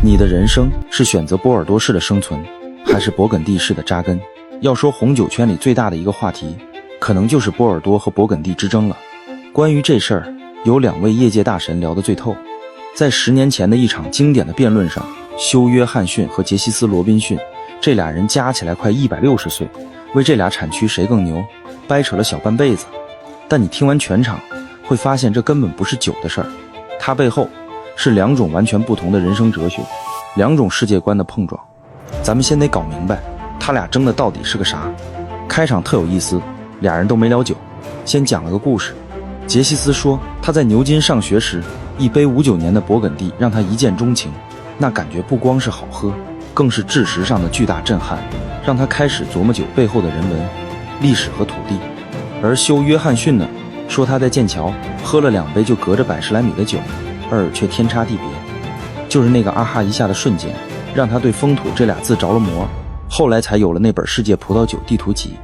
你的人生是选择波尔多式的生存，还是勃艮第式的扎根？要说红酒圈里最大的一个话题，可能就是波尔多和勃艮第之争了。关于这事儿，有2位业界大神聊得最透。在10年前的一场经典的辩论上，休·约翰逊和杰西斯·罗宾逊这俩人加起来快160岁，为这俩产区谁更牛掰扯了小半辈子。但你听完全场，会发现这根本不是酒的事儿，它背后是2种完全不同的人生哲学，2种世界观的碰撞。咱们先得搞明白他俩争的到底是个啥。开场特有意思，俩人都没聊酒，先讲了个故事。杰西斯说他在牛津上学时，一杯59年的勃艮第让他一见钟情，那感觉不光是好喝，更是知识上的巨大震撼，让他开始琢磨酒背后的人文、历史和土地。而休·约翰逊呢，说他在剑桥喝了2杯就隔着100十来米的酒，而却天差地别。就是那个啊哈一下的瞬间，让他对风土这俩字着了魔，后来才有了那本世界葡萄酒地图集。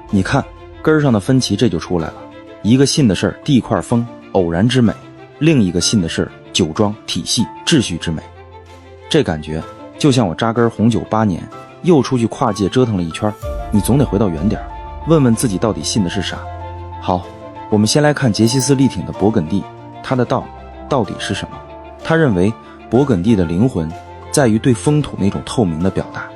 你看根儿上的分歧这就出来了，一个信的是地块风偶然之美，另一个信的是酒庄体系秩序之美。这感觉就像我扎根红酒8年，又出去跨界折腾了一圈，你总得回到原点，问问自己到底信的是啥。好，我们先来看杰西斯力挺的勃艮第，他的道到底是什么？他认为勃艮第的灵魂在于对风土那种透明的表达。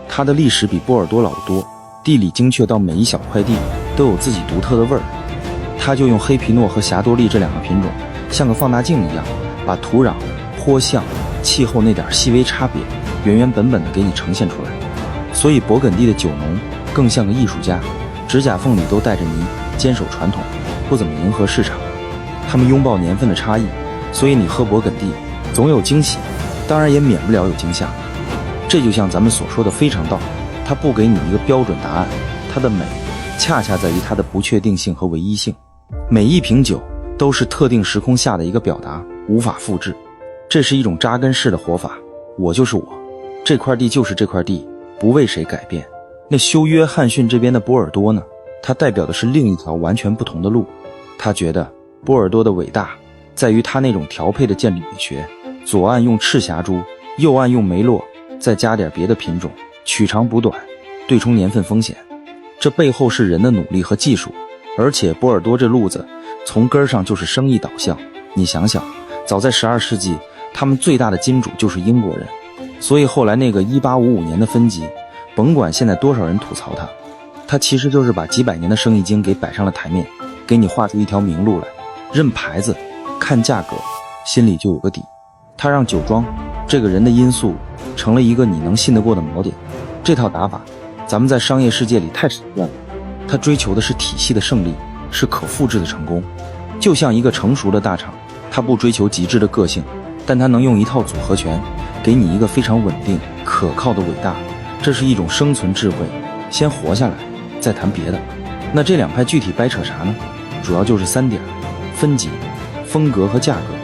它的历史比波尔多老得多，地理精确到每一小块地都有自己独特的味儿。他就用黑皮诺和霞多丽这2个品种，像个放大镜一样，把土壤、坡向、气候那点细微差别原原本本的给你呈现出来。所以勃艮第的酒农更像个艺术家，指甲缝里都带着泥，坚守传统，不怎么迎合市场。他们拥抱年份的差异，所以你喝勃艮第总有惊喜，当然也免不了有惊吓。这就像咱们所说的非常道，它不给你一个标准答案，它的美恰恰在于它的不确定性和唯一性。每一瓶酒都是特定时空下的一个表达，无法复制。这是一种扎根式的活法，我就是我，这块地就是这块地，不为谁改变。那休·约翰逊这边的波尔多呢，它代表的是另一条完全不同的路。他觉得波尔多的伟大在于他那种调配的建立美学，左岸用赤霞珠，右岸用梅洛，再加点别的品种，取长补短，对冲年份风险。这背后是人的努力和技术，而且波尔多这路子从根上就是生意导向。你想想，早在12世纪，他们最大的金主就是英国人，所以后来那个1855年的分级，甭管现在多少人吐槽他其实就是把几百年的生意经给摆上了台面，给你画出一条明路来，认牌子看价格，心里就有个底。他让酒庄这个人的因素成了一个你能信得过的锚点。这套打法咱们在商业世界里太少见了，他追求的是体系的胜利，是可复制的成功。就像一个成熟的大厂，他不追求极致的个性，但他能用一套组合拳给你一个非常稳定可靠的伟大。这是一种生存智慧，先活下来再谈别的。那这2派具体掰扯啥呢？主要就是3点：分级、风格和价格。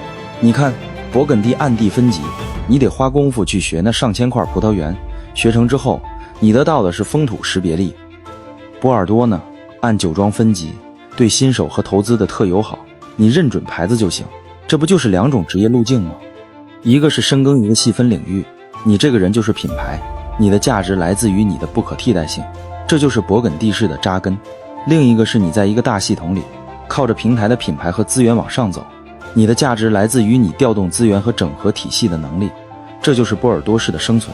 你看勃艮第暗地分级，你得花功夫去学那上千块葡萄园，学成之后你得到的是风土识别力。波尔多呢，按酒庄分级，对新手和投资的特友好，你认准牌子就行。这不就是2种职业路径吗？一个是深耕一个细分领域，你这个人就是品牌，你的价值来自于你的不可替代性，这就是勃艮第式的扎根。另一个是你在一个大系统里，靠着平台的品牌和资源往上走，你的价值来自于你调动资源和整合体系的能力，这就是波尔多式的生存。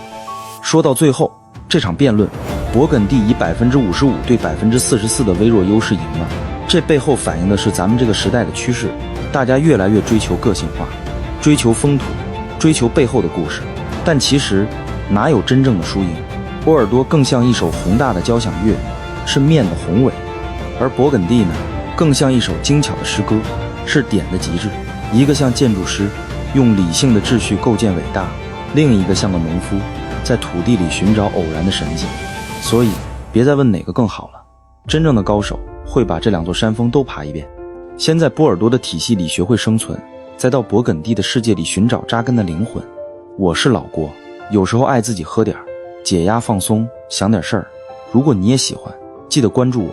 说到最后，这场辩论，勃艮第以55%对44%的微弱优势赢了。这背后反映的是咱们这个时代的趋势，大家越来越追求个性化，追求风土，追求背后的故事。但其实哪有真正的输赢？波尔多更像一首宏大的交响乐，是面的宏伟，而勃艮第呢，更像一首精巧的诗歌，是点的极致。一个像建筑师，用理性的秩序构建伟大，另一个像个农夫，在土地里寻找偶然的神迹。所以别再问哪个更好了，真正的高手会把这2座山峰都爬一遍。先在波尔多的体系里学会生存，再到勃艮第的世界里寻找扎根的灵魂。我是老郭，有时候爱自己喝点，解压放松，想点事儿。如果你也喜欢，记得关注我。